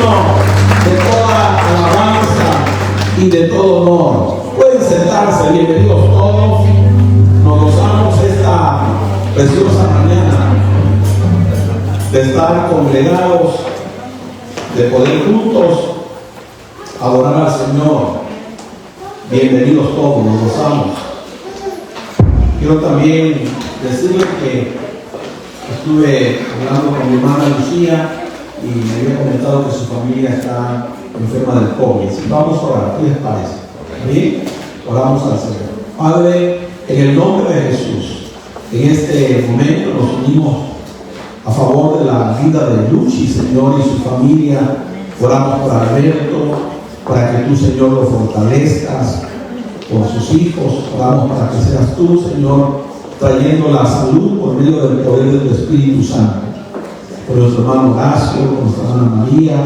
digno de toda alabanza y de todo honor. Pueden sentarse, bienvenidos todos. Nos gozamos esta preciosa mañana de estar congregados, de poder juntos adorar al Señor. Bienvenidos todos, nos gozamos. Quiero también decirles que estuve hablando con mi hermana Lucía y me había comentado que su familia está enferma del COVID. Vamos a orar, ¿qué les parece? ¿Sí? Oramos al Señor. Padre, en el nombre de Jesús, en este momento nos unimos a favor de la vida de Luchi, Señor, y su familia. Oramos por Alberto, para que tú, Señor, lo fortalezcas, por sus hijos. Oramos para que seas tú, Señor, trayendo la salud por medio del poder de tu Espíritu Santo. Por nuestro hermano Horacio, por nuestra hermana María,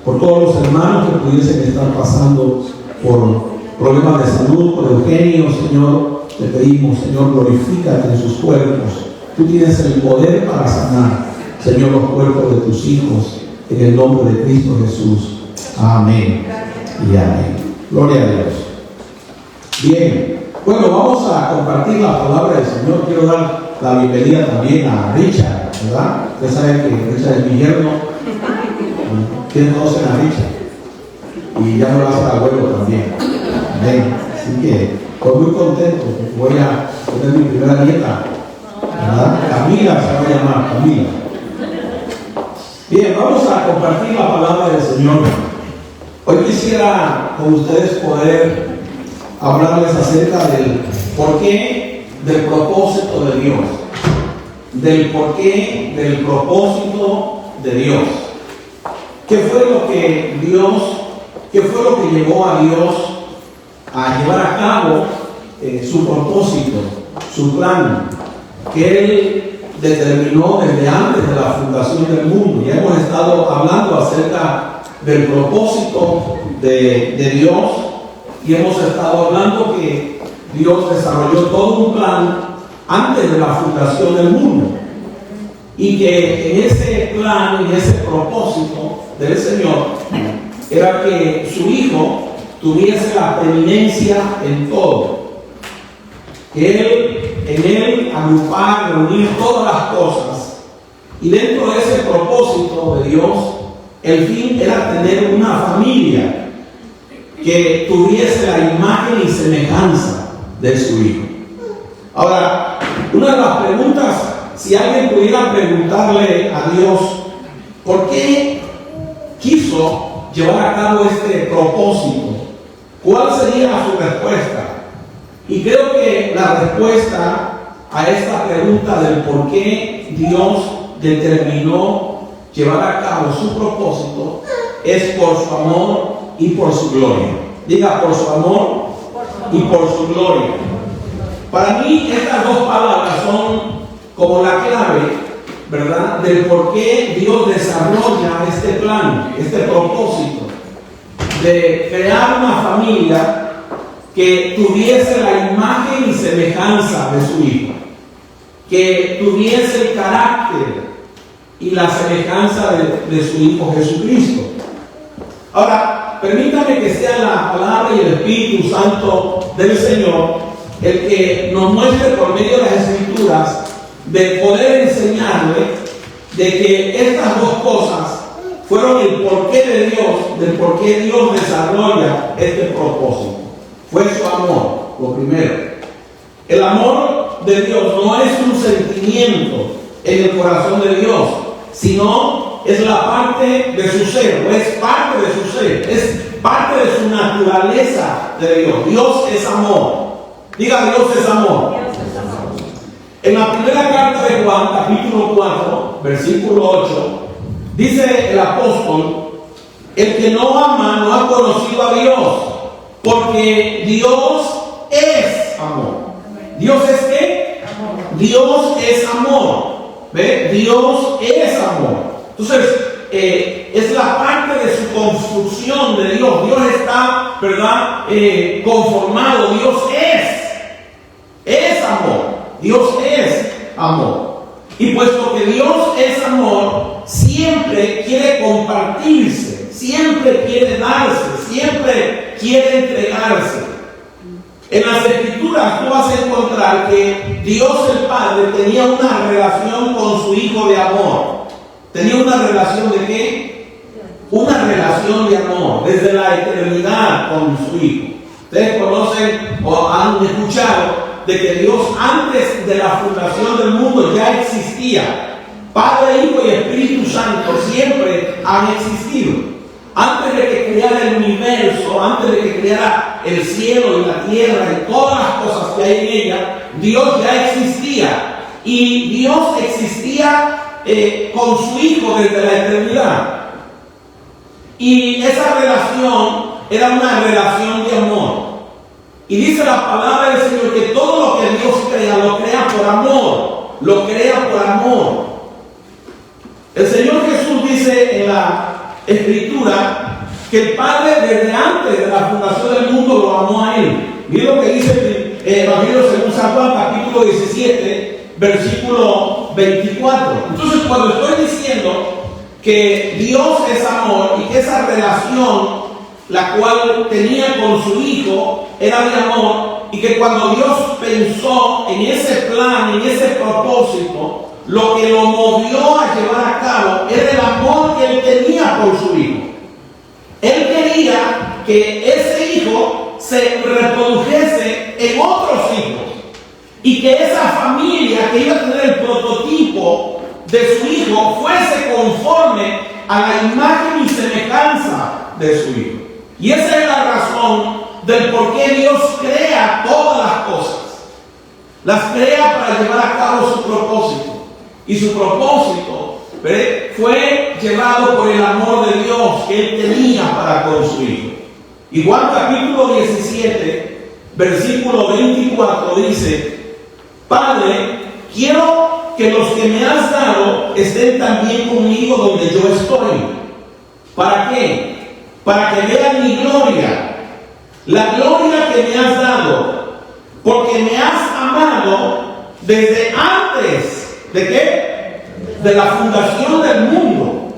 por todos los hermanos que pudiesen estar pasando por problemas de salud, por Eugenio, Señor, te pedimos, Señor, glorifícate en sus cuerpos. Tú tienes el poder para sanar, Señor, los cuerpos de tus hijos, en el nombre de Cristo Jesús. Amén y amén. Gloria a Dios. Bien, bueno, vamos a compartir la palabra del Señor. Quiero dar la bienvenida también a Richard, ¿verdad? Ustedes saben que Richard es mi yerno. ¿Quiénes conocen a Richard? Y ya me va a hacer abuelo también. Amén. Así que estoy muy contento porque voy a tener mi primera nieta, ¿verdad? Camila se va a llamar, Camila. Bien, vamos a compartir la palabra del Señor. Hoy quisiera con ustedes poder hablarles acerca del porqué del propósito de Dios. Del porqué del propósito de Dios. ¿Qué fue lo que llevó a Dios a llevar a cabo su propósito, su plan, que Él determinó desde antes de la fundación del mundo? Ya hemos estado hablando acerca del propósito de Dios y hemos estado hablando que Dios desarrolló todo un plan antes de la fundación del mundo y que en ese plan y ese propósito del Señor era que su Hijo tuviese la preeminencia en todo, que en él agrupar, reunir todas las cosas, y dentro de ese propósito de Dios el fin era tener una familia que tuviese la imagen y semejanza de su Hijo. Ahora, una de las preguntas, si alguien pudiera preguntarle a Dios ¿por qué quiso llevar a cabo este propósito?, ¿cuál sería su respuesta? Y creo que la respuesta a esta pregunta del por qué Dios determinó llevar a cabo su propósito es por su amor y por su gloria. Diga, por su amor y por su gloria. Para mí estas dos palabras son como la clave, ¿verdad?, del por qué Dios desarrolla este plan, este propósito de crear una familia que tuviese la imagen y semejanza de su Hijo, que tuviese el carácter y la semejanza de su Hijo Jesucristo. Ahora, permítame que sea la palabra y el Espíritu Santo del Señor el que nos muestre por medio de las Escrituras de poder enseñarle de que estas dos cosas fueron el porqué de Dios, del por qué Dios desarrolla este propósito. Fue su amor, lo primero. El amor de Dios no es un sentimiento en el corazón de Dios, sino es la parte de su ser, o es parte de su ser, es parte de su naturaleza de Dios. Dios es amor. Diga, Dios es amor. En la primera carta de Juan, capítulo 4, versículo 8, dice el apóstol: el que no ama no ha conocido a Dios, porque Dios es amor. ¿Dios es qué? Amor. Dios es amor. ¿Ve? Dios es amor. Entonces, es la parte de su construcción de Dios. Dios está, ¿verdad?, conformado. Dios es amor. Dios es amor. Y puesto que Dios es amor, siempre quiere compartirse, siempre quiere darse, siempre quiere entregarse. En las Escrituras tú vas a encontrar que Dios el Padre tenía una relación con su Hijo de amor. ¿Tenía una relación de qué? Una relación de amor desde la eternidad con su Hijo. Ustedes conocen o han escuchado de que Dios antes de la fundación del mundo ya existía. Padre, Hijo y Espíritu Santo siempre han existido. Antes de que creara el universo, antes de que creara el cielo y la tierra y todas las cosas que hay en ella, Dios ya existía. Y Dios existía con su Hijo desde la eternidad. Y esa relación era una relación de amor. Y dice la palabra del Señor que todo lo que Dios crea, lo crea por amor. Lo crea por amor. El Señor Jesús dice en la Escritura que el Padre desde antes de la fundación del mundo lo amó a Él. Miren lo que dice el Evangelio según San Juan, capítulo 17, versículo 24. Entonces, cuando estoy diciendo que Dios es amor y que esa relación la cual tenía con su Hijo era de amor, y que cuando Dios pensó en ese plan, en ese propósito, lo que lo movió a llevar a cabo era el amor que él tenía por su Hijo. Él quería que ese Hijo se reprodujese en otros hijos y que esa familia que iba a tener el prototipo de su Hijo fuese conforme a la imagen y semejanza de su Hijo. Y esa es la razón del por qué Dios crea todas las cosas. Las crea para llevar a cabo su propósito. Y su propósito fue llevado por el amor de Dios que Él tenía para con su Hijo. Y Juan capítulo 17, versículo 24 dice: Padre, quiero que los que me has dado estén también conmigo donde yo estoy. ¿Para qué? Para que vean mi gloria, la gloria que me has dado, porque me has amado desde antes. ¿De qué? De la fundación del mundo.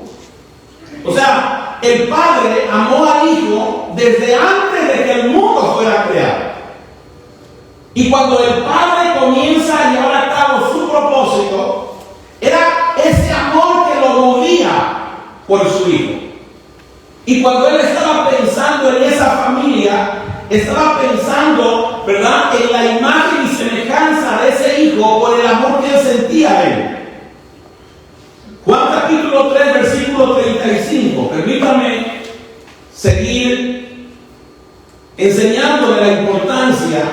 O sea, el Padre amó al Hijo desde antes de que el mundo fuera creado. Y cuando el Padre comienza a llevar a cabo su propósito, era ese amor que lo movía por su Hijo. Y cuando Él estaba pensando en esa familia, estaba pensando, ¿verdad?, en la imagen y semejanza de ese Hijo por el amor que Él sentía a Él. Juan capítulo 3, versículo 35. Permítame seguir enseñándole la importancia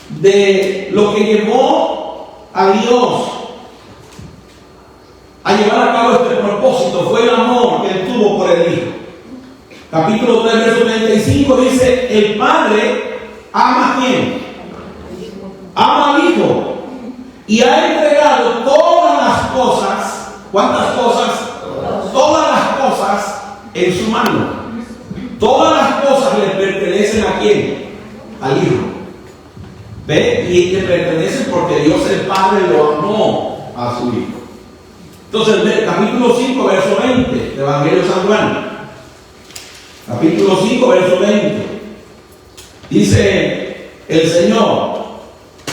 de lo que llevó a Dios a llevar a cabo este propósito. Fue el amor que Él tuvo por el Hijo. Capítulo 3, verso 35 dice: el Padre ama a ¿quién? Ama al Hijo y ha entregado todas las cosas. ¿Cuántas cosas? Todas las cosas en su mano. Todas las cosas le pertenecen a ¿quién? Al Hijo. ¿Ve? Y le pertenecen porque Dios el Padre lo amó a su Hijo. Entonces, capítulo 5, verso 20 del Evangelio de San Juan. Capítulo 5, verso 20. Dice el Señor: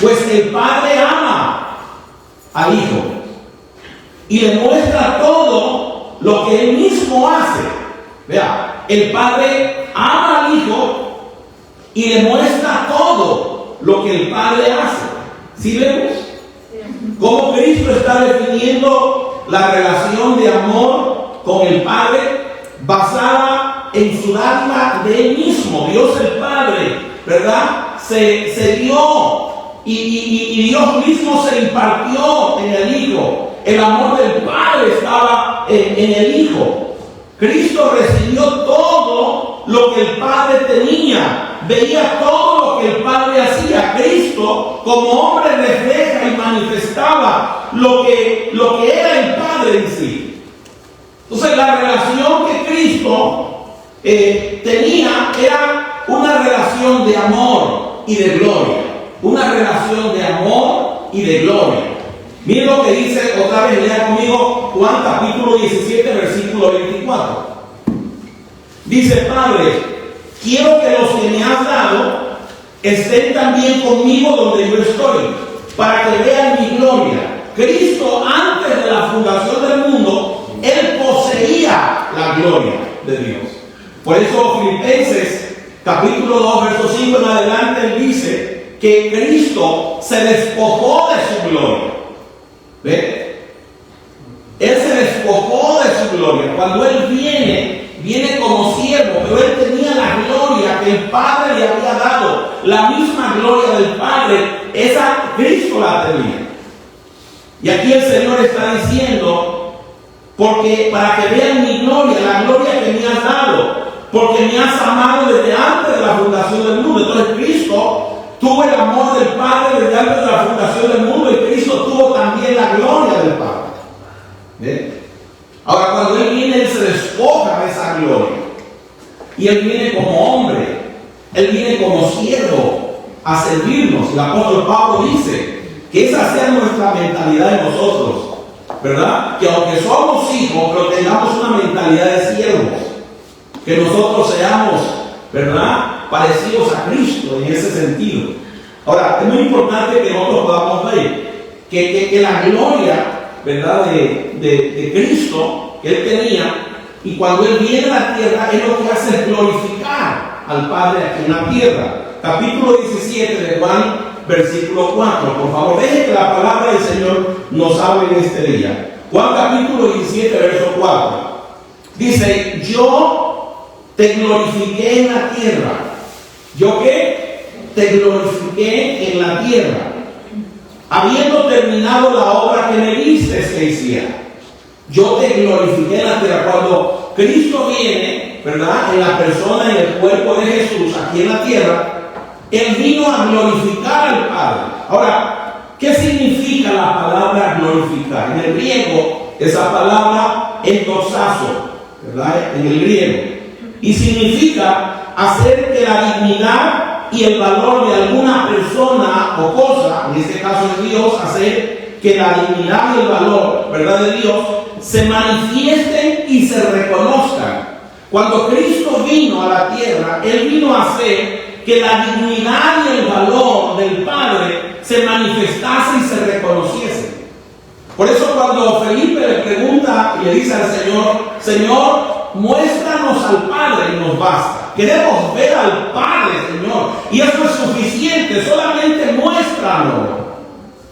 pues el Padre ama al Hijo y le muestra todo lo que Él mismo hace. Vea, el Padre ama al Hijo y le muestra todo lo que el Padre hace. ¿Sí vemos? Cómo Cristo está definiendo la relación de amor con el Padre basada en su dádiva de Él mismo. Dios el Padre, ¿verdad?, se dio y Dios mismo se impartió en el Hijo. El amor del Padre estaba en el Hijo. Cristo recibió todo lo que el Padre tenía, veía todo lo que el Padre hacía. Cristo, como hombre, refleja y manifestaba lo que era el Padre en sí. Entonces, la relación que Cristo tenía era una relación de amor y de gloria. Una relación de amor y de gloria. Miren lo que dice, otra vez lea conmigo, Juan capítulo 17, versículo 24. Dice: Padre, quiero que los que me has dado estén también conmigo donde yo estoy, para que vean mi gloria. Cristo, antes de la fundación del mundo, Él poseía la gloria de Dios. Por eso Filipenses capítulo 2, verso 5 en adelante, Él dice que Cristo se despojó de su gloria. ¿Ve? Él se despojó de su gloria. Cuando Él viene como siervo, pero Él tenía la gloria que el Padre le había dado. La misma gloria del Padre, esa Cristo la tenía. Y aquí el Señor está diciendo: porque para que vean mi gloria, la gloria que me has dado, porque me has amado desde antes de la fundación del mundo. Entonces Cristo tuvo el amor del Padre desde antes de la fundación del mundo, y Cristo tuvo también la gloria del Padre. ¿Ven? Ahora, cuando Él viene, Él se despoja de esa gloria. Y Él viene como hombre. Él viene como siervo a servirnos. El apóstol Pablo dice que esa sea nuestra mentalidad de nosotros, ¿verdad? Que aunque somos hijos, pero tengamos una mentalidad de siervos. Que nosotros seamos, ¿verdad?, parecidos a Cristo en ese sentido. Ahora, es muy importante que nosotros podamos ver que la gloria, ¿verdad?, de Cristo que Él tenía, y cuando Él viene a la tierra, Él lo que hace es glorificar al Padre aquí en la tierra. Capítulo 17 de Juan, versículo 4. Por favor, deje que la palabra del Señor nos hable en este día. Juan capítulo 17, verso 4. Dice: yo te glorifiqué en la tierra. ¿Yo qué? Te glorifiqué en la tierra, habiendo terminado la obra que me diste que hiciera. Yo te glorifiqué en la tierra. Cuando Cristo viene, ¿verdad?, en la persona, en el cuerpo de Jesús, aquí en la tierra, Él vino a glorificar al Padre. Ahora, ¿qué significa la palabra glorificar? En el griego, esa palabra es doxazo, ¿verdad?, en el griego. Y significa hacer que la dignidad y el valor de alguna persona o cosa, en este caso es Dios, hacer que la dignidad y el valor, ¿verdad?, de Dios se manifiesten y se reconozcan. Cuando Cristo vino a la tierra, Él vino a hacer que la dignidad y el valor del Padre se manifestase y se reconociese. Por eso cuando Felipe le pregunta y le dice al Señor: Señor, muéstranos al Padre y nos basta. Queremos ver al Padre, Señor, y eso es suficiente, solamente muéstranos.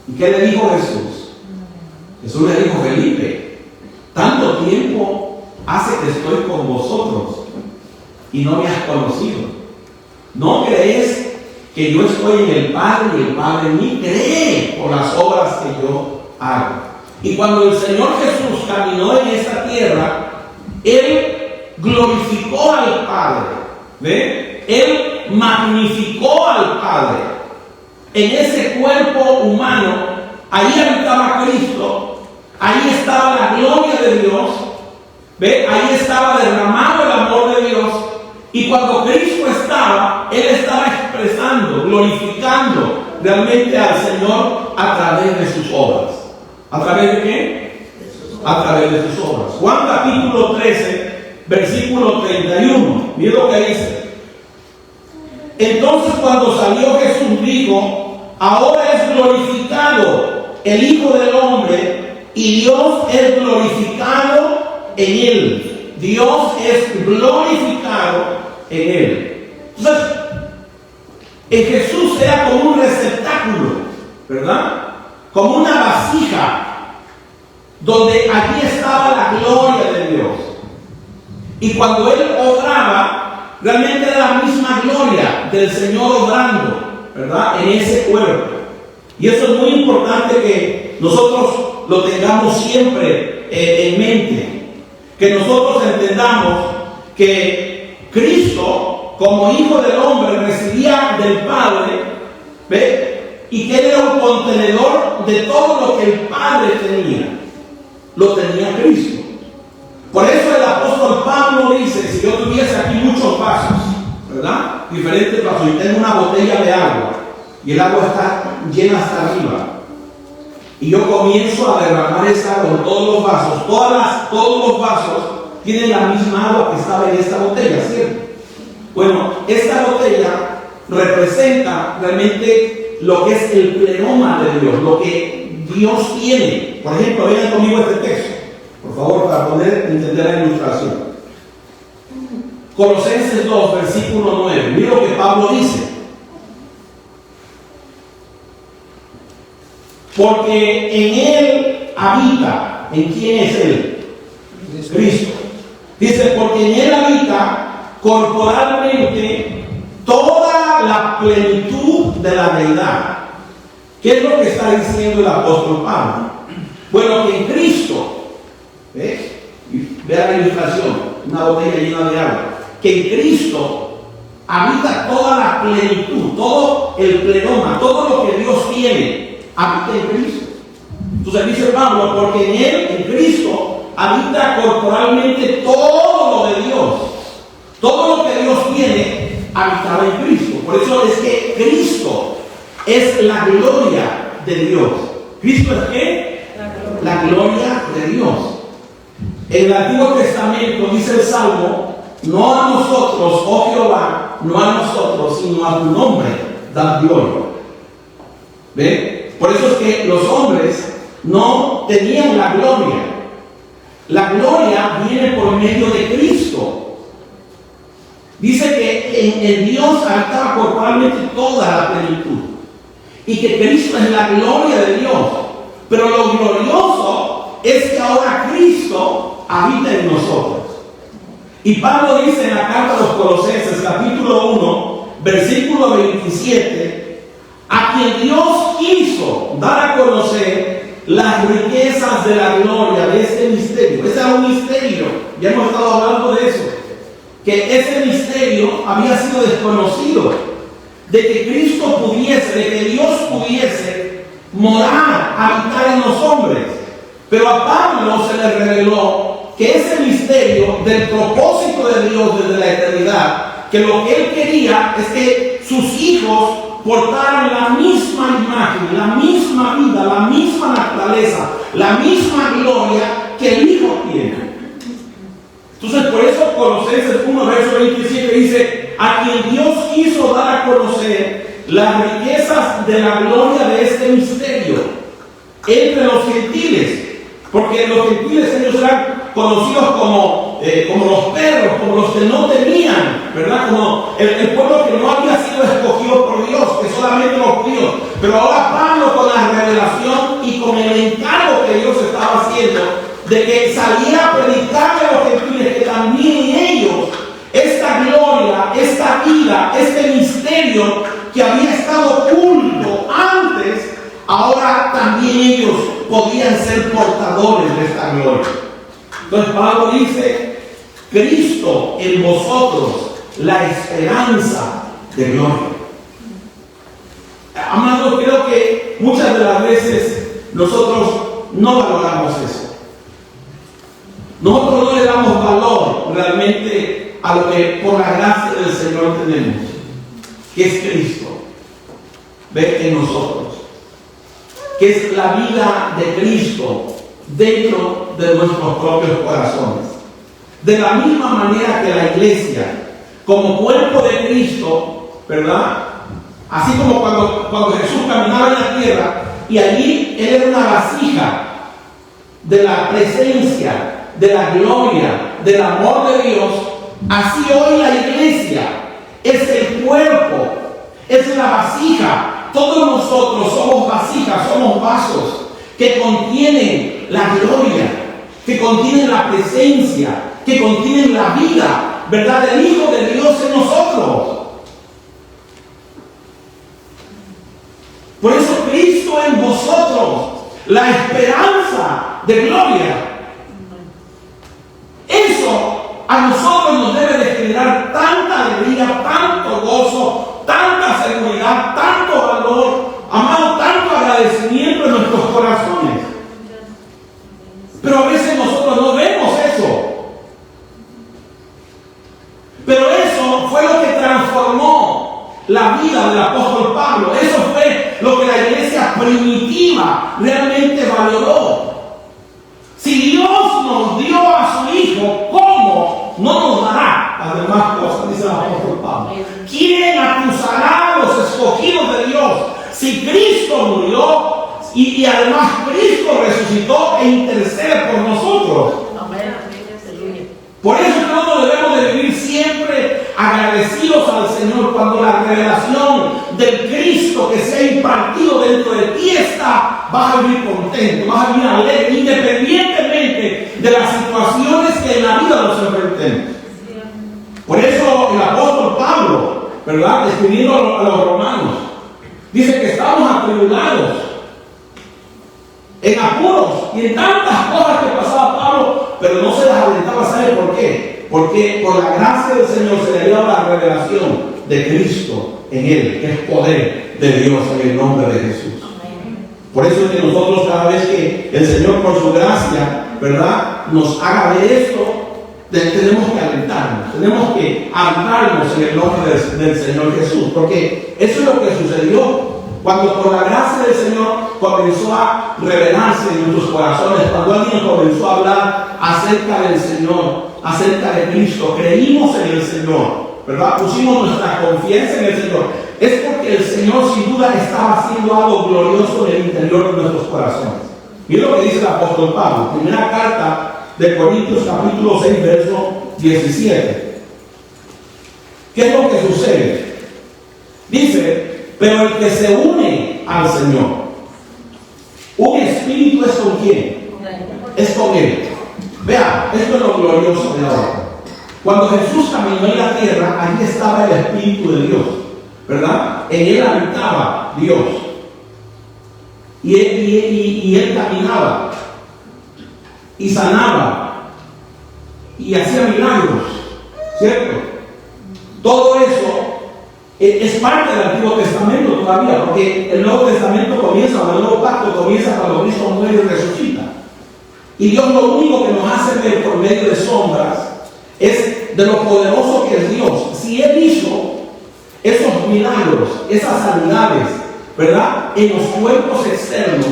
¿Y qué le dijo Jesús? Jesús le dijo: Felipe, tanto tiempo hace que estoy con vosotros y no me has conocido. ¿No crees que yo estoy en el Padre y el Padre en mí? Cree por las obras que yo hago. Y cuando el Señor Jesús caminó en esta tierra, Él glorificó al Padre. ¿Ve? Él magnificó al Padre. En ese cuerpo humano, ahí habitaba Cristo, ahí estaba la gloria de Dios, ¿ve? Ahí estaba derramado el amor de Dios. Y cuando Cristo estaba, Él estaba expresando, glorificando realmente al Señor a través de sus obras. ¿A través de qué? A través de sus obras. Juan capítulo 13, versículo 31. Mira lo que dice. Entonces cuando salió Jesús dijo: ahora es glorificado el Hijo del Hombre y Dios es glorificado en Él. Dios es glorificado en Él. Entonces, en Jesús era como un receptáculo, ¿verdad?, como una vasija, donde allí estaba la gloria de Dios. Y cuando Él obraba, realmente era la misma gloria del Señor obrando, ¿verdad?, en ese cuerpo. Y eso es muy importante que nosotros lo tengamos siempre en mente. Que nosotros entendamos que Cristo, como Hijo del Hombre, recibía del Padre, ¿ve?, y que Él era un contenedor de todo lo que el Padre tenía. Lo tenía Cristo. Por eso el apóstol Pablo dice: si yo tuviese aquí muchos vasos, ¿verdad?, diferentes vasos, y tengo una botella de agua, y el agua está llena hasta arriba, y yo comienzo a derramar esa agua en todos los vasos, todos los vasos tienen la misma agua que estaba en esta botella, ¿cierto? Bueno, esta botella representa realmente lo que es el pleroma de Dios, lo que Dios tiene. Por ejemplo, vean conmigo este texto, por favor, para poder entender la ilustración. Colosenses 2, versículo 9. Mira lo que Pablo dice. Porque en Él habita. ¿En quién es Él? Cristo. Dice, porque en Él habita corporalmente toda la plenitud de la deidad. ¿Qué es lo que está diciendo el apóstol Pablo? Bueno, que en Cristo, ¿ves? Vean la ilustración, una botella llena de agua. Que en Cristo habita toda la plenitud, todo el pleroma, todo lo que Dios tiene, habita en Cristo. Entonces dice Pablo, porque en Él, en Cristo, habita corporalmente todo lo de Dios. Todo lo que Dios tiene, habitaba en Cristo. Por eso es que Cristo es la gloria de Dios. ¿Cristo es qué? La gloria de Dios. En el Antiguo Testamento dice el Salmo, no a nosotros, oh Jehová, no a nosotros, sino a tu nombre, da gloria. ¿Ven? Por eso es que los hombres no tenían la gloria. La gloria viene por medio de Cristo. Dice que en Dios habitaba corporalmente toda la plenitud. Y que Cristo es la gloria de Dios. Pero lo glorioso es que ahora Cristo habita en nosotros. Y Pablo dice en la carta a los Colosenses, capítulo 1, versículo 27, a quien Dios quiso dar a conocer las riquezas de la gloria de este misterio. Ese era un misterio, ya hemos estado hablando de eso, que ese misterio había sido desconocido, de que Cristo pudiese, de que Dios pudiese morar, habitar en los hombres. Pero a Pablo se le reveló que ese misterio del propósito de Dios desde la eternidad, que lo que Él quería es que sus hijos portaran la misma imagen, la misma vida, la misma naturaleza, la misma gloria que el Hijo tiene. Entonces, por eso Colosenses 1, verso 27 dice, a quien Dios quiso dar a conocer las riquezas de la gloria de este misterio entre los gentiles, porque los gentiles ellos eran conocidos como los perros, como los que no tenían, ¿verdad? Como el pueblo que no había sido escogido por Dios, que solamente los judíos. Pero ahora Pablo, con la revelación y con el encargo que Dios estaba haciendo, de que saliera a predicarle a los gentiles que también en ellos esta gloria, esta vida, este misterio que había estado oculto antes, ahora también ellos podían ser portadores de esta gloria. Entonces Pablo dice, Cristo en vosotros, la esperanza de gloria. Amados, creo que muchas de las veces nosotros no valoramos eso. Nosotros no le damos valor realmente a lo que por la gracia del Señor tenemos, que es Cristo. Ve en nosotros, que es la vida de Cristo dentro de nuestros propios corazones. De la misma manera que la iglesia, como cuerpo de Cristo, ¿verdad? Así como cuando Jesús caminaba en la tierra y allí Él era una vasija de la presencia, de la gloria, del amor de Dios, así hoy la iglesia es el cuerpo, es la vasija. Todos nosotros somos vasijas, somos vasos que contienen la gloria, que contienen la presencia, que contienen la vida, ¿verdad?, del Hijo de Dios en nosotros. Por eso Cristo en vosotros, la esperanza de gloria. Eso a nosotros nos debe de generar tanta alegría, tanto gozo, tanta seguridad, tanto valor, amado, tanto agradecimiento en nuestros corazones. Pero a veces nosotros no vemos eso. Pero eso fue lo que transformó la vida del apóstol Pablo. Eso fue lo que la iglesia primitiva realmente valoró. Si Dios nos dio a su Hijo, ¿cómo no nos dará las demás cosas, dice el apóstol Pablo. ¿Quién acusará a los escogidos de Dios? Si Cristo murió y además Cristo resucitó e intercede por nosotros. Por eso nosotros debemos de vivir siempre agradecidos al Señor cuando la revelación del Cristo que se ha impartido dentro de ti está. Vas a vivir contento, vas a vivir alegre, independientemente de las situaciones que en la vida nos enfrentemos. Por eso el apóstol Pablo, ¿verdad?, escribiendo a los romanos, dice que estamos atribulados, en apuros y en tantas cosas que pasaba Pablo, pero no se las aventaba. ¿Sabe por qué? Porque por la gracia del Señor se le había dado la revelación de Cristo en él, que es poder de Dios en el nombre de Jesús. Por eso es que nosotros, cada vez que el Señor por su gracia, ¿verdad?, nos haga ver esto, tenemos que alentarnos, tenemos que alentarnos en el nombre del Señor Jesús, porque eso es lo que sucedió. Cuando por la gracia del Señor comenzó a revelarse en nuestros corazones, cuando alguien comenzó a hablar acerca del Señor, acerca de Cristo, creímos en el Señor, ¿verdad? Pusimos nuestra confianza en el Señor. Es porque el Señor sin duda estaba haciendo algo glorioso en el interior de nuestros corazones. Mira lo que dice el apóstol Pablo, primera carta de Corintios capítulo 6, verso 17. ¿Qué es lo que sucede? Dice: pero el que se une al Señor, un espíritu es con quién, es con Él. Vea, esto es lo glorioso de ahora. Cuando Jesús caminó en la tierra, allí estaba el Espíritu de Dios, ¿verdad? En Él habitaba Dios. Y Él caminaba, y sanaba, y hacía milagros, ¿cierto? Todo eso es parte del Antiguo Testamento todavía, porque el Nuevo Testamento comienza, o el Nuevo Pacto comienza cuando Cristo muere y resucita. Y Dios lo único que nos hace ver por medio de sombras es de lo poderoso que es Dios. Si Él hizo esos milagros, esas sanidades, ¿verdad?, en los cuerpos externos,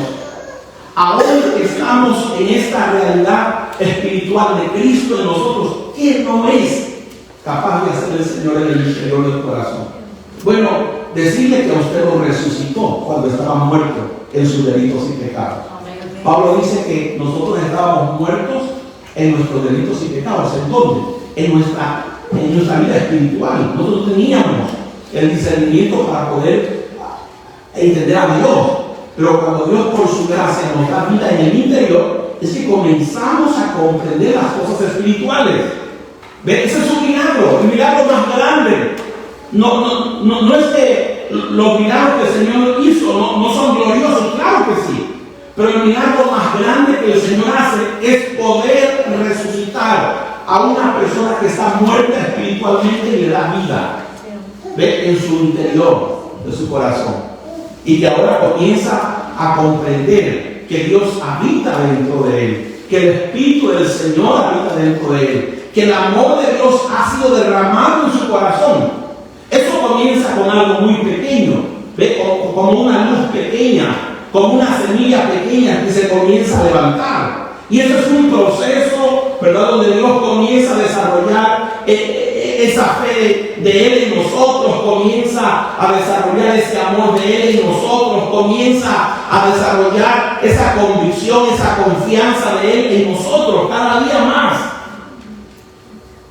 ahora que estamos en esta realidad espiritual de Cristo en nosotros, ¿qué no es capaz de hacer el Señor en el interior del corazón? Bueno, decirle que a usted lo resucitó cuando estaba muerto en sus delitos y pecados. Pablo dice que nosotros estábamos muertos en nuestros delitos y pecados. ¿En dónde? En nuestra vida espiritual. Nosotros teníamos el discernimiento para poder entender a Dios. Pero cuando Dios por su gracia nos da vida en el interior, es que comenzamos a comprender las cosas espirituales. ¿Ve? Ese es un milagro, el milagro más grande. No es que los milagros que el Señor hizo no son gloriosos, claro que sí. Pero el milagro más grande que el Señor hace es poder resucitar a una persona que está muerta espiritualmente y le da vida, ¿ve?, en su interior de su corazón. Y que ahora comienza a comprender que Dios habita dentro de él, que el Espíritu del Señor habita dentro de él, que el amor de Dios ha sido derramado en su corazón. Eso comienza con algo muy pequeño, ¿ve?, como una luz pequeña, como una semilla pequeña que se comienza a levantar. Y eso es un proceso, ¿verdad?, donde Dios comienza a desarrollar esa fe de Él en nosotros, comienza a desarrollar ese amor de Él en nosotros, comienza a desarrollar esa convicción, esa confianza de Él en nosotros cada día más.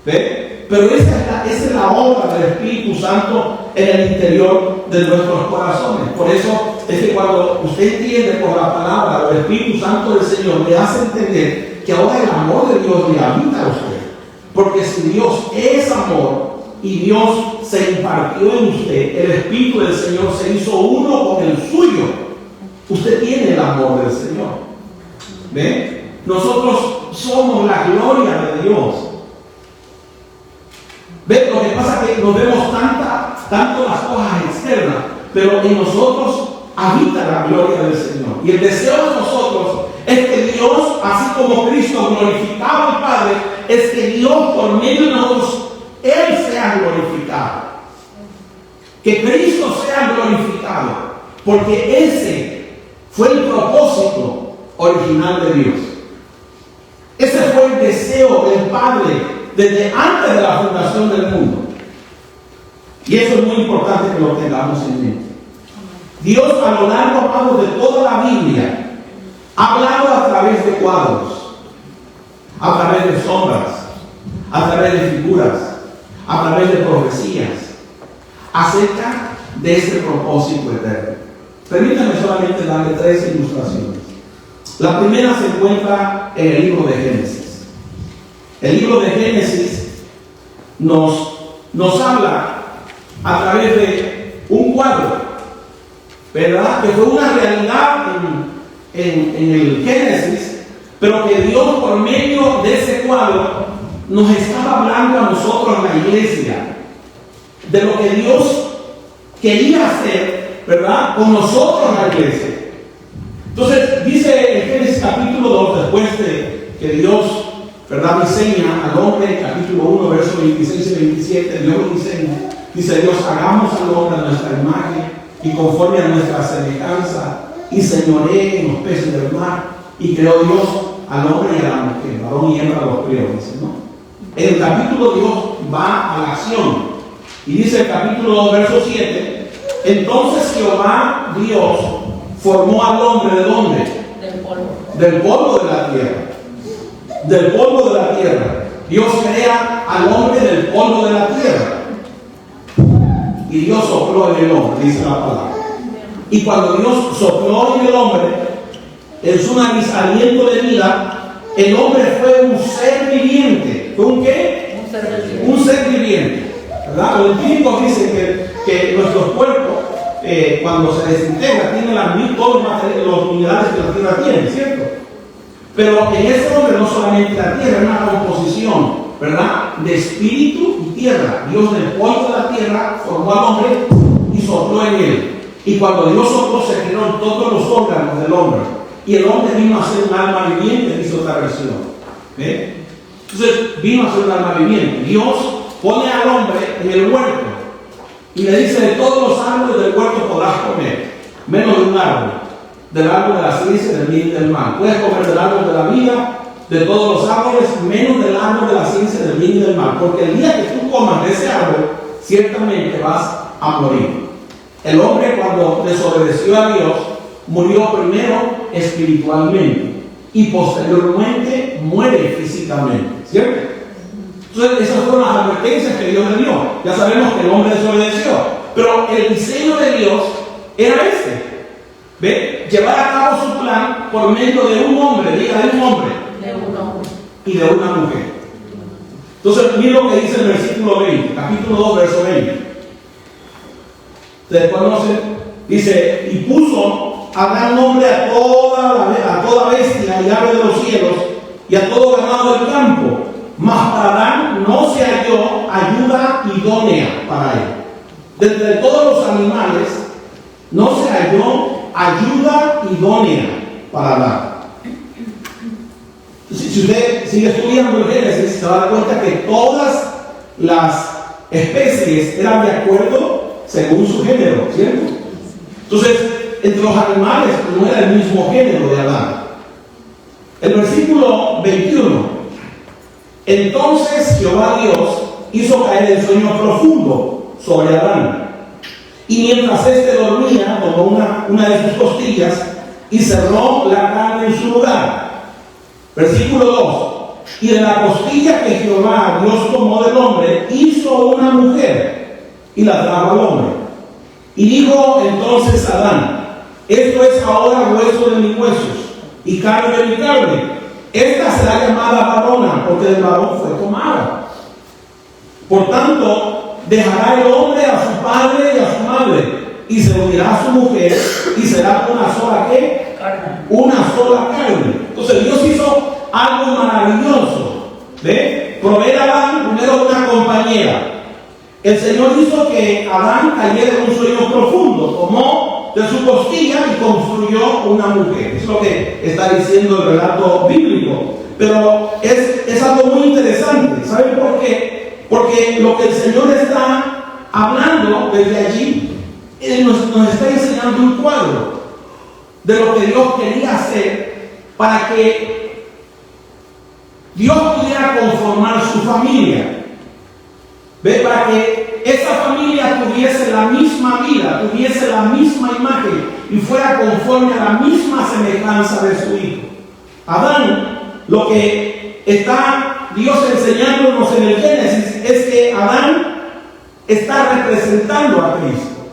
¿Ve? Pero esa es la obra del Espíritu Santo en el interior de nuestros corazones. Por eso es que cuando usted entiende por la palabra, el Espíritu Santo del Señor le hace entender que ahora el amor de Dios le habita a usted. Porque si Dios es amor y Dios se impartió en usted, el Espíritu del Señor se hizo uno con el suyo. Usted tiene el amor del Señor. ¿Ve? Nosotros somos la gloria de Dios. ¿Ve? Lo que pasa es que nos vemos tanto las cosas externas, pero en nosotros habita la gloria del Señor. Y el deseo de nosotros es que Dios, así como Cristo glorificaba al Padre, es que Dios por medio de nosotros, Él sea glorificado. Que Cristo sea glorificado. Porque ese fue el propósito original de Dios. Ese fue el deseo del Padre desde antes de la fundación del mundo. Y eso es muy importante que lo tengamos en mente. Dios a lo largo de toda la Biblia ha hablado a través de cuadros, a través de sombras, a través de figuras, a través de profecías, acerca de ese propósito eterno. Permítanme solamente darle 3 ilustraciones. La primera se encuentra en el libro de Génesis. El libro de Génesis nos habla a través de un cuadro, ¿verdad? Que fue una realidad en el Génesis, pero que Dios por medio de ese cuadro nos estaba hablando a nosotros en la iglesia de lo que Dios quería hacer, ¿verdad? Con nosotros en la iglesia. Entonces dice en Génesis capítulo 2, después de que Dios, ¿verdad?, diseña al hombre, capítulo 1, versos 26 y 27, Dios lo diseña. Dice Dios, hagamos al hombre a nuestra imagen y conforme a nuestra semejanza, y señoree en los peces del mar. Y creó Dios al hombre y a la mujer, varón y hembra los creó, dice, ¿no? En el capítulo Dios va a la acción. Y dice el capítulo 2, verso 7, entonces Jehová Dios formó al hombre ¿de dónde? Del polvo. Del polvo de la tierra. Del polvo de la tierra. Dios crea al hombre del polvo de la tierra. Y Dios sopló en el hombre, dice la palabra. Y cuando Dios sopló en el hombre, en su nariz aliento de vida, el hombre fue un ser viviente. ¿Fue un qué? Un ser viviente. Un ser viviente. ¿Verdad? Los científicos dicen que nuestros cuerpos, cuando se desintegra, tienen todos los minerales que la tierra tiene, ¿cierto? Pero en ese hombre no solamente la tierra, es una composición, ¿verdad?, de espíritu y tierra. Dios del polvo de la tierra formó al hombre y sopló en él. Y cuando Dios sopló, se crearon todos los órganos del hombre. Y el hombre vino a ser un alma viviente, dice otra versión. ¿Ve? Entonces, vino a ser un alma viviente. Dios pone al hombre en el huerto y le dice: de todos los árboles del huerto podrás comer, menos de un árbol, del árbol de la ciencia, del bien y del mal. Puedes comer del árbol de la vida, de todos los árboles, menos del árbol de la ciencia, del bien y del mal. Porque el día que tú comas de ese árbol, ciertamente vas a morir. El hombre, cuando desobedeció a Dios, murió primero espiritualmente y posteriormente muere físicamente, ¿cierto? Entonces esas fueron las advertencias que Dios le dio. Ya sabemos que el hombre desobedeció, pero el diseño de Dios era ¿ve? Llevar a cabo su plan por medio de un hombre, diga, de un hombre, De un hombre y de una mujer. Entonces mira lo que dice el versículo 20, capítulo 2, verso 20. Ustedes conocen, dice: y puso a dar nombre a toda bestia y ave de los cielos y a todo ganado del campo, mas para Adán no se halló ayuda idónea para él. De entre todos los animales no se halló ayuda idónea para Adán. Si usted sigue estudiando el Génesis, se va a dar cuenta que todas las especies eran de acuerdo según su género, ¿cierto? Entonces, entre los animales no era el mismo género de Adán. El versículo 21: entonces Jehová Dios hizo caer el sueño profundo sobre Adán, y mientras éste dormía, tomó una de sus costillas y cerró la carne en su lugar. Versículo 2: y de la costilla que Jehová Dios tomó del hombre, hizo una mujer y la trajo al hombre. Y dijo entonces Adán: esto es ahora hueso de mis huesos y carne de mi carne. Esta será llamada varona, porque del varón fue tomada. Por tanto, dejará el hombre a su padre y a su madre, y se unirá a su mujer, y será una sola ¿qué? carne. Una sola carne. Entonces Dios hizo algo maravilloso. ¿Ve? Proveer a Adán primero una compañera. El Señor hizo que Adán cayera en un sueño profundo, tomó de su costilla y construyó una mujer. Es lo que está diciendo el relato bíblico. Pero es algo muy interesante. ¿Saben por qué? Porque lo que el Señor está hablando desde allí, nos está enseñando un cuadro de lo que Dios quería hacer para que Dios pudiera conformar su familia. ¿Ve? Para que esa familia tuviese la misma vida, tuviese la misma imagen y fuera conforme a la misma semejanza de su hijo. Adán, lo que está Dios enseñándonos en el Génesis es que Adán está representando a Cristo.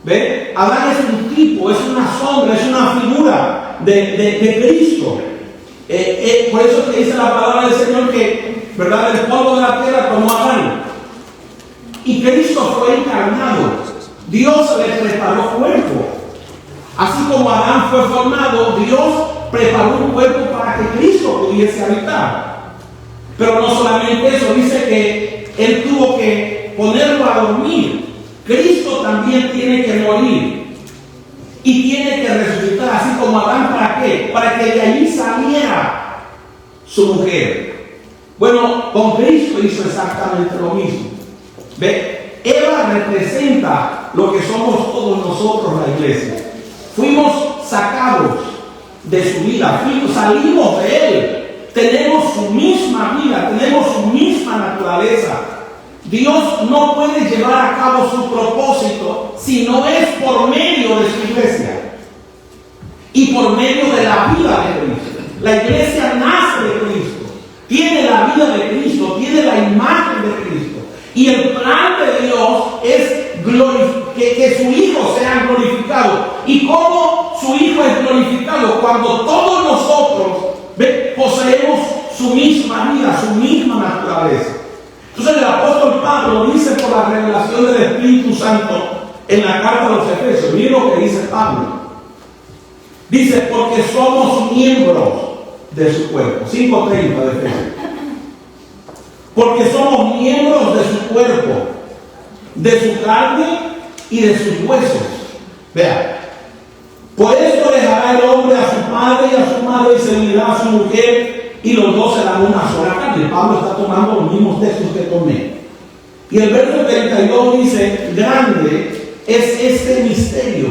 ¿Ve? Adán es un tipo, es una sombra, es una figura de Cristo. Por eso que dice la palabra del Señor que, ¿verdad?, el polvo de la tierra tomó a Adán. Y Cristo fue encarnado. Dios le preparó cuerpo. Así como Adán fue formado, Dios preparó un cuerpo para que Cristo pudiese habitar. Pero no solamente eso, dice que Él tuvo que ponerlo a dormir. Cristo también tiene que morir y tiene que resucitar, así como Adán. ¿Para qué? Para que de allí saliera su mujer. Bueno, con Cristo hizo exactamente lo mismo. ¿Ve? Eva representa lo que somos todos nosotros, la iglesia. Fuimos sacados de su vida, salimos de Él, tenemos su misma vida, tenemos su misma naturaleza. Dios no puede llevar a cabo su propósito si no es por medio de su iglesia y por medio de la vida de Cristo. La iglesia nace de Cristo, tiene la vida de Cristo, tiene la imagen de Cristo. Y el plan de Dios es que su Hijo sea glorificado. ¿Y cómo su Hijo es glorificado? Cuando todos nosotros poseemos su misma vida, su misma naturaleza. Entonces el apóstol Pablo dice por la revelación del Espíritu Santo en la carta a los Efesios. Miren lo que dice Pablo. Dice, porque somos miembros de su cuerpo. 5:30 de Efesios. Porque somos miembros de su cuerpo, de su carne y de sus huesos. Vean. Por esto dejará el hombre a su padre y a su madre y se unirá a su mujer, y los dos serán una sola carne. Pablo está tomando los mismos textos que tomé. Y el verso 32 dice, grande es este misterio.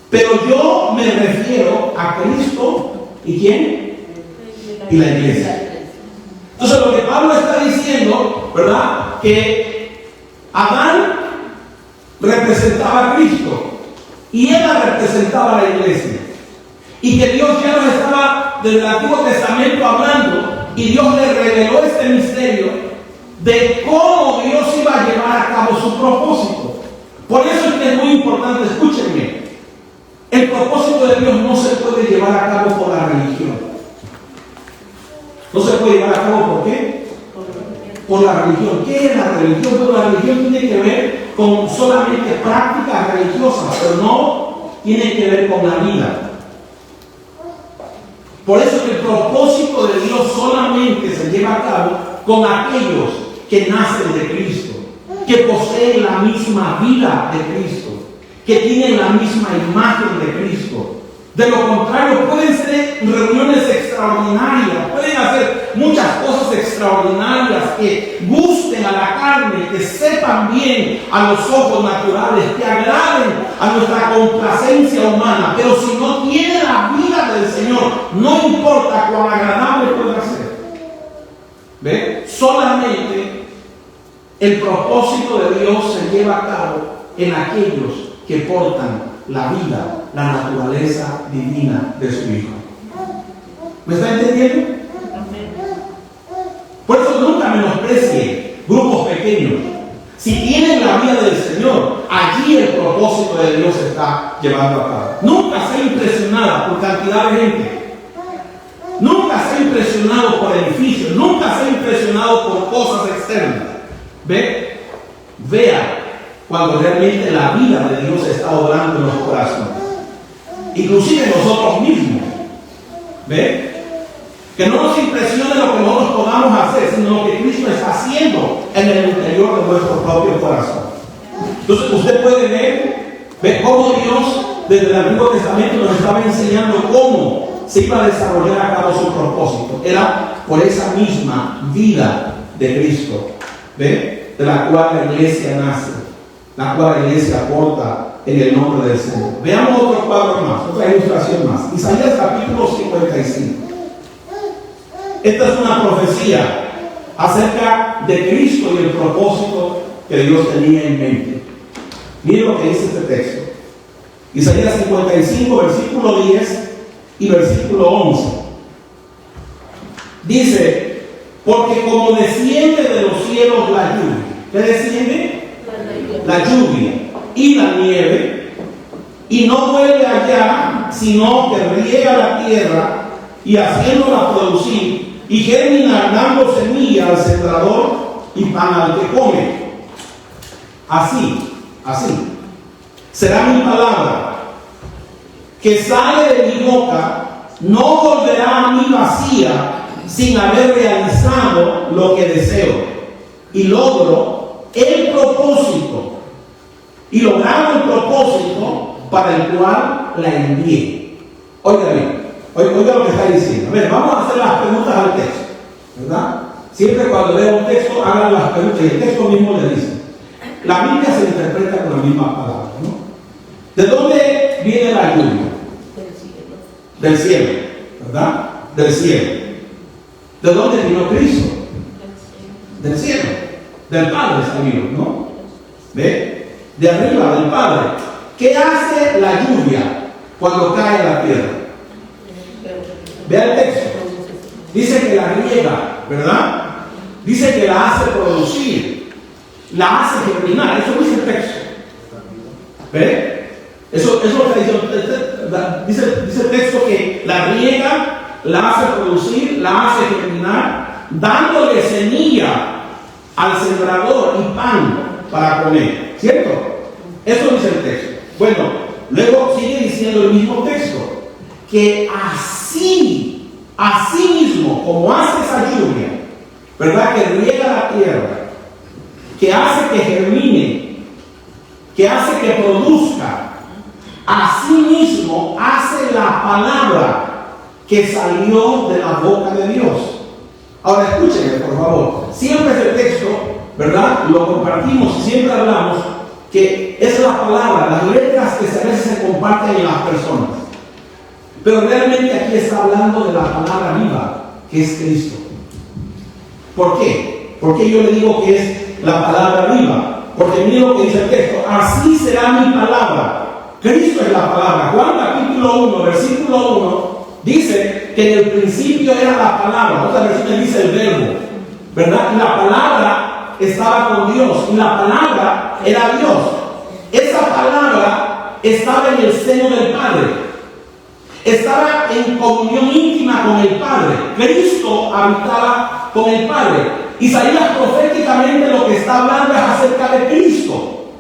Pero yo me refiero a Cristo, ¿y quién? Y la iglesia. Entonces lo que Pablo está diciendo, ¿verdad?, que Adán representaba a Cristo y Eva representaba a la iglesia. Y que Dios ya nos estaba desde el Antiguo Testamento hablando, y Dios le reveló este misterio de cómo Dios iba a llevar a cabo su propósito. Por eso es que es muy importante, escúchenme, el propósito de Dios no se puede llevar a cabo por la religión. No se puede llevar a cabo, ¿por qué? Por la religión. ¿Qué es la religión? Pues la religión tiene que ver con solamente prácticas religiosas, pero no tiene que ver con la vida. Por eso que el propósito de Dios solamente se lleva a cabo con aquellos que nacen de Cristo, que poseen la misma vida de Cristo, que tienen la misma imagen de Cristo. De lo contrario, pueden ser reuniones extraordinarias, pueden hacer muchas cosas extraordinarias que gusten a la carne, que sepan bien a los ojos naturales, que agraden a nuestra complacencia humana, pero si no tienen la vida del Señor, no importa cuán agradable pueda ser. ¿Ve? Solamente el propósito de Dios se lleva a cabo en aquellos que portan la vida, la naturaleza divina de su Hijo. ¿Me está entendiendo? Por eso nunca menosprecie grupos pequeños. Si tienen la vida del Señor, allí el propósito de Dios se está llevando a cabo. Nunca sea impresionada por cantidad de gente. Nunca sea impresionado por edificios. Nunca sea impresionado por cosas externas. ¿Ve? Vea cuando realmente la vida de Dios está obrando en los corazones, inclusive nosotros mismos. ¿Ve? Que no nos impresione lo que nosotros podamos hacer, sino lo que Cristo está haciendo en el interior de nuestro propio corazón. Entonces usted puede ver cómo Dios desde el Antiguo Testamento nos estaba enseñando cómo se iba a desarrollar a cabo su propósito. Era por esa misma vida de Cristo, ¿ve?, de la cual la iglesia nace, la cual la iglesia aporta en el nombre del Señor. Veamos otro cuadro más, otra ilustración más. Isaías capítulo 55. Esta es una profecía acerca de Cristo y el propósito que Dios tenía en mente. Miren lo que dice este texto. Isaías 55, versículo 10 y versículo 11. Dice, porque como desciende de los cielos la lluvia. ¿Qué desciende? La lluvia y la nieve, y no vuelve allá, sino que riega la tierra y haciéndola producir, y germina dando semilla al sembrador y pan al que come. Así será mi palabra que sale de mi boca, no volverá a mí vacía sin haber realizado lo que deseo, y logro el propósito, y logrado el propósito para el cual la envié. Oiga bien, oiga lo que está diciendo. A ver, vamos a hacer las preguntas al texto, ¿verdad? Siempre cuando leo un texto, hagan las preguntas y el texto mismo le dice. La Biblia se interpreta con la misma palabra, ¿no? ¿De dónde viene la lluvia? Del cielo, ¿verdad? Del cielo. ¿De dónde vino Cristo? Del cielo, del Padre salió, ¿no? ¿Ve? De arriba, del Padre. ¿Qué hace la lluvia cuando cae en la tierra? Vea el texto. Dice que la riega, ¿verdad? Dice que la hace producir, la hace germinar. Eso dice el texto. ¿Ve? Eso es lo que dice el texto, que la riega, la hace producir, la hace germinar, dándole semilla al sembrador y pan para comer. ¿Cierto? Eso dice el texto. Bueno, luego sigue diciendo el mismo texto, que así mismo, como hace esa lluvia, ¿verdad? Que riega la tierra, que hace que germine, que hace que produzca, así mismo hace la palabra que salió de la boca de Dios. Ahora escúchenme, por favor. Siempre ese texto, ¿verdad? Lo compartimos, siempre hablamos que es la palabra, las letras que a veces se comparten en las personas. Pero realmente aquí está hablando de la palabra viva, que es Cristo. ¿Por qué? ¿Por qué yo le digo que es la palabra viva? Porque mira lo que dice el texto, así será mi palabra. Cristo es la palabra. Juan capítulo 1, versículo 1, dice que en el principio era la palabra. Otra versión dice el verbo, ¿verdad? Y la palabra estaba con Dios, y la palabra era Dios. Esa palabra estaba en el seno del Padre, estaba en comunión íntima con el Padre. Cristo habitaba con el Padre. Isaías proféticamente lo que está hablando es acerca de Cristo,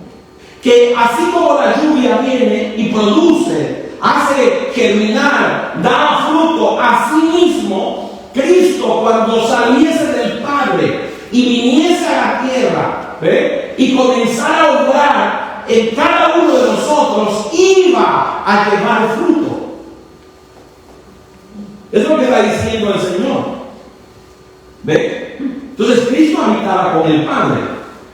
que así como la lluvia viene y produce, hace germinar, da fruto, así mismo Cristo, cuando saliese del Padre y viniese a la tierra, ¿ve? Y comenzara a obrar en cada uno de nosotros, iba a llevar fruto. Es lo que está diciendo el Señor. ¿Ve? Entonces Cristo habitaba con el Padre.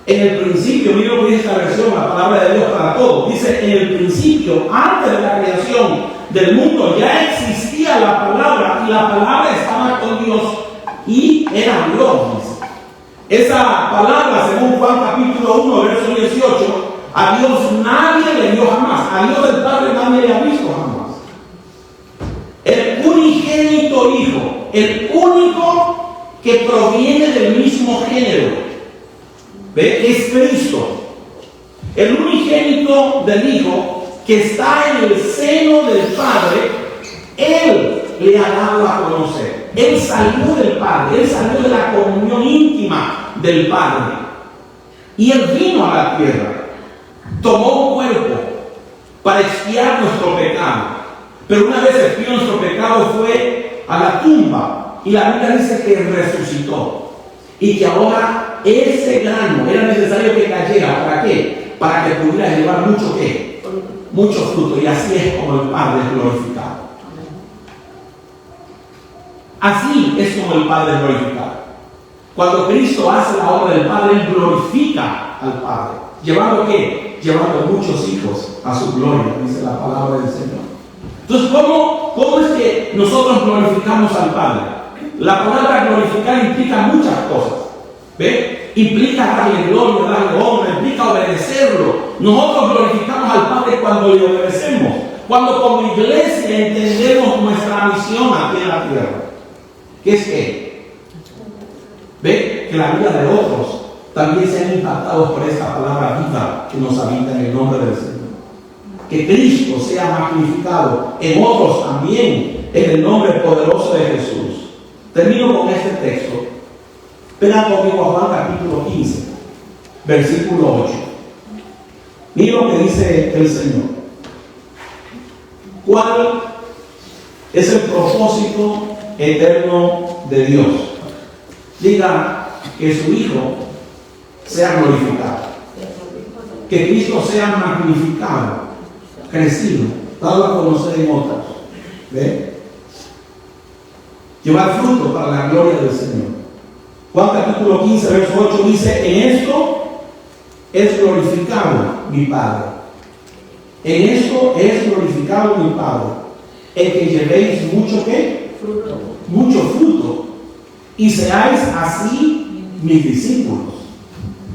En el principio, mira lo que dice esta versión, la palabra de Dios para todos. Dice, en el principio, antes de la creación del mundo, ya existía la palabra, y la palabra estaba con Dios y era Dios. Esa palabra, según Juan capítulo 1, verso 18, a Dios nadie le dio jamás. A Dios del Padre nadie le ha visto jamás. El unigénito Hijo, el único que proviene del mismo género, ¿ve? Es Cristo. El unigénito del Hijo que está en el seno del Padre, Él le ha dado a conocer. Él salió del Padre, Él salió de la comunión íntima del Padre. Y Él vino a la tierra, tomó un cuerpo para expiar nuestro pecado. Pero una vez expió nuestro pecado, fue a la tumba. Y la Biblia dice que resucitó. Y que ahora ese grano era necesario que cayera. ¿Para qué? Para que pudiera llevar mucho ¿qué? Mucho fruto. Y así es como el Padre es glorificado. Así es como el Padre es glorificado. Cuando Cristo hace la obra del Padre, Él glorifica al Padre. ¿Llevando qué? Llevando muchos hijos a su gloria, dice la palabra del Señor. Entonces, ¿cómo es que nosotros glorificamos al Padre? La palabra glorificar implica muchas cosas. ¿Ve? Implica darle gloria, darle honra, implica obedecerlo. Nosotros glorificamos al Padre cuando le obedecemos, cuando como iglesia entendemos nuestra misión aquí en la tierra. ¿Qué es qué? ¿Ve? Que la vida de otros también sean impactados por esta palabra viva que nos habita en el nombre del Señor. Que Cristo sea magnificado en otros también, en el nombre poderoso de Jesús. Termino con este texto. Vean conmigo a Juan capítulo 15, versículo 8. Mira lo que dice el Señor. ¿Cuál es el propósito eterno de Dios? Diga que su Hijo sea glorificado, que Cristo sea magnificado, crecido, dado a conocer en otros. ¿Ve? Llevar fruto para la gloria del Señor. Juan capítulo 15, verso 8 dice: en esto es glorificado mi Padre. En esto es glorificado mi Padre, en que llevéis mucho ¿qué? Fruto. Mucho fruto, y seáis así mis discípulos.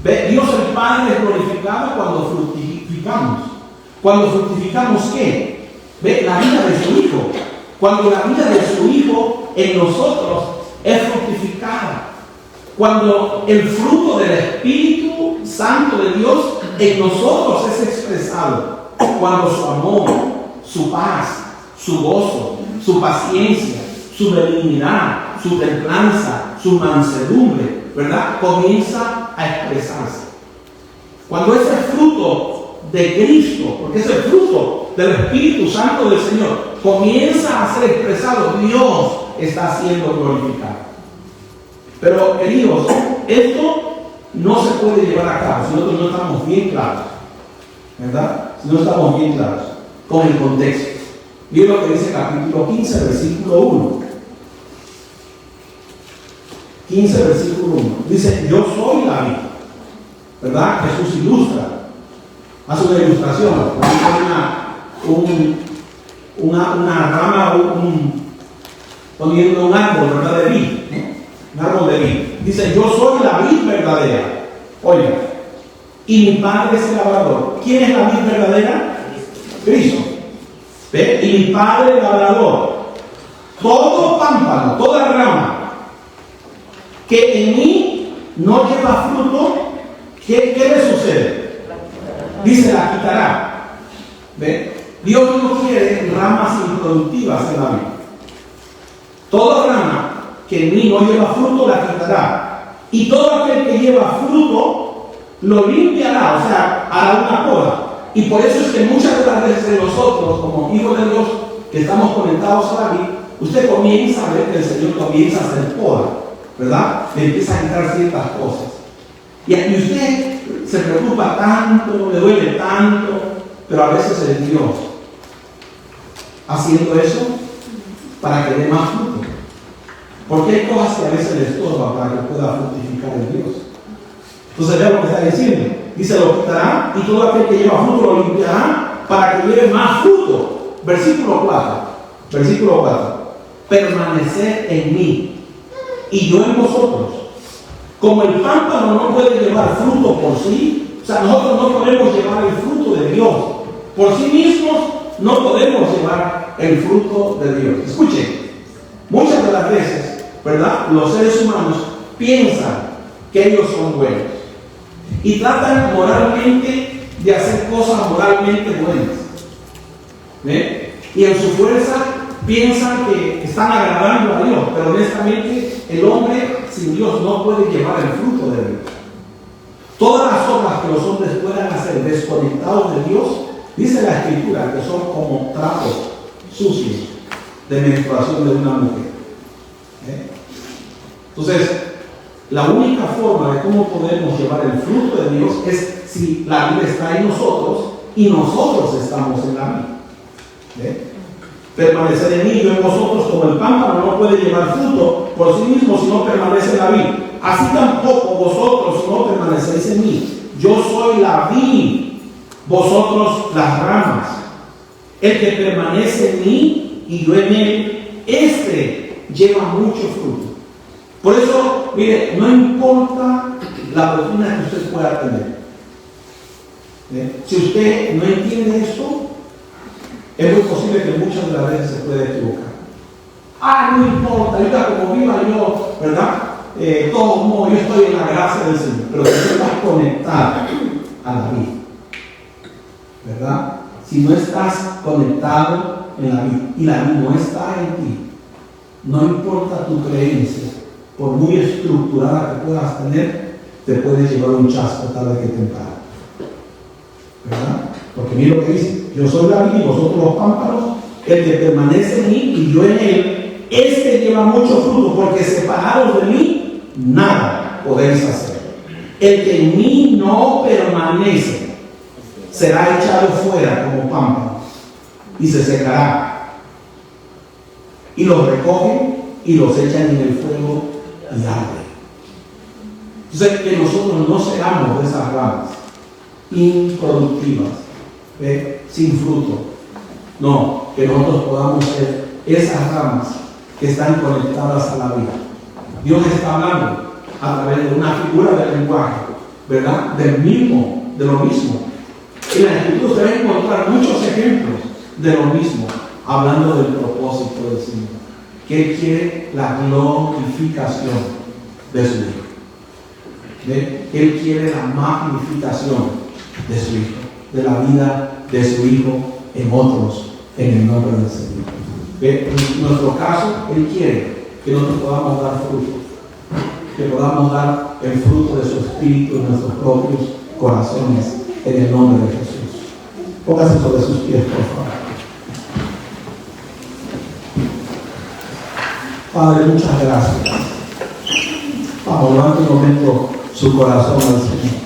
¿Ve? Dios el Padre es glorificado cuando fructificamos. Cuando fructificamos ¿qué? ¿Ve? La vida de su Hijo. Cuando la vida de su Hijo en nosotros es fructificada. Cuando el fruto del Espíritu Santo de Dios en nosotros es expresado. Cuando su amor, su paz, su gozo, su paciencia, su benignidad, su templanza, su mansedumbre, ¿verdad?, comienza a expresarse. Cuando ese fruto de Cristo, porque es el fruto del Espíritu Santo del Señor, comienza a ser expresado, Dios está siendo glorificado. Pero, queridos, esto no se puede llevar a cabo si nosotros no estamos bien claros, ¿verdad? Si no estamos bien claros con el contexto. Miren lo que dice capítulo 15, versículo 1. 15, versículo 1. Dice: yo soy la vid, ¿verdad? Jesús ilustra, hace una ilustración, una rama, poniendo un árbol, ¿verdad?, de vid, ¿no? Un árbol de vid. Dice: yo soy la vid verdadera. Oiga, y mi Padre es el labrador. ¿Quién es la vid verdadera? Cristo. ¿Ve? Y mi Padre el labrador. Todo pámpano, toda rama que en mí no lleva fruto, ¿qué le sucede? Dice: la quitará. ¿Ve? Dios no quiere ramas improductivas en la vida. Toda rama que en mí no lleva fruto, la quitará. Y todo aquel que lleva fruto, lo limpiará, o sea, hará una poda. Y por eso es que muchas de las veces nosotros, como hijos de Dios, que estamos conectados a la vida, usted comienza a ver que el Señor comienza a hacer poda, ¿verdad? Le empieza a quitar ciertas cosas. Y usted se preocupa tanto, le duele tanto, pero a veces es Dios haciendo eso para que dé más fruto. Porque hay cosas que a veces le estorban para que pueda fructificar en Dios. Entonces vea lo que está diciendo. Dice: lo quitará, y todo aquel que lleva fruto lo limpiará para que lleve más fruto. Versículo 4. Versículo 4. Permaneced en mí y yo en vosotros. Como el pámpano no puede llevar fruto por sí, o sea, nosotros no podemos llevar el fruto de Dios. Por sí mismos no podemos llevar el fruto de Dios. Escuchen, muchas de las veces, ¿verdad?, los seres humanos piensan que ellos son buenos y tratan moralmente de hacer cosas moralmente buenas. ¿Ve? Y en su fuerza piensan que están agradando a Dios, pero honestamente el hombre sin Dios no puede llevar el fruto de Dios. Todas las obras que los hombres puedan hacer desconectados de Dios, dice la Escritura que son como trapos sucios de menstruación de una mujer. Entonces, la única forma de cómo podemos llevar el fruto de Dios es si la vida está en nosotros y nosotros estamos en la vida. Permanecer en mí, yo en vosotros, como el pámpano no puede llevar fruto por sí mismo si no permanece en la vid. Así tampoco vosotros no permanecéis en mí. Yo soy la vid, vosotros las ramas. El que permanece en mí y yo en él, este lleva mucho fruto. Por eso, mire, no importa la doctrina que usted pueda tener. Si usted no entiende esto, es muy posible que muchas de las veces se pueda equivocar. No importa, ahorita como viva yo, ¿verdad? Todo modo, yo estoy en la gracia del Señor, pero si no estás conectado a la vida, ¿verdad? Si no estás conectado en la vida y la vida no está en ti, no importa tu creencia, por muy estructurada que puedas tener, te puedes llevar un chasco tarde que temprano, ¿verdad? Porque mira lo que dice: yo soy la vid y vosotros los pámpanos, el que permanece en mí y yo en él, este lleva mucho fruto, porque separados de mí, nada podéis hacer. El que en mí no permanece será echado fuera como pámpano y se secará. Y los recogen y los echan en el fuego y arde. Entonces, que nosotros no seamos de esas ramas improductivas, sin fruto. No, que nosotros podamos ser esas ramas que están conectadas a la vida. Dios está hablando a través de una figura del lenguaje, ¿verdad? De lo mismo. En la Escritura usted va a encontrar muchos ejemplos de lo mismo, hablando del propósito del Señor, que Él quiere la glorificación de su Hijo. Él quiere la magnificación de su Hijo, de la vida de su Hijo en otros, en el nombre del Señor. En nuestro caso, Él quiere que nosotros podamos dar fruto, que podamos dar el fruto de su Espíritu en nuestros propios corazones, en el nombre de Jesús. Póngase sobre sus pies, por favor. Padre, muchas gracias. Vamos, levante un momento su corazón al Señor.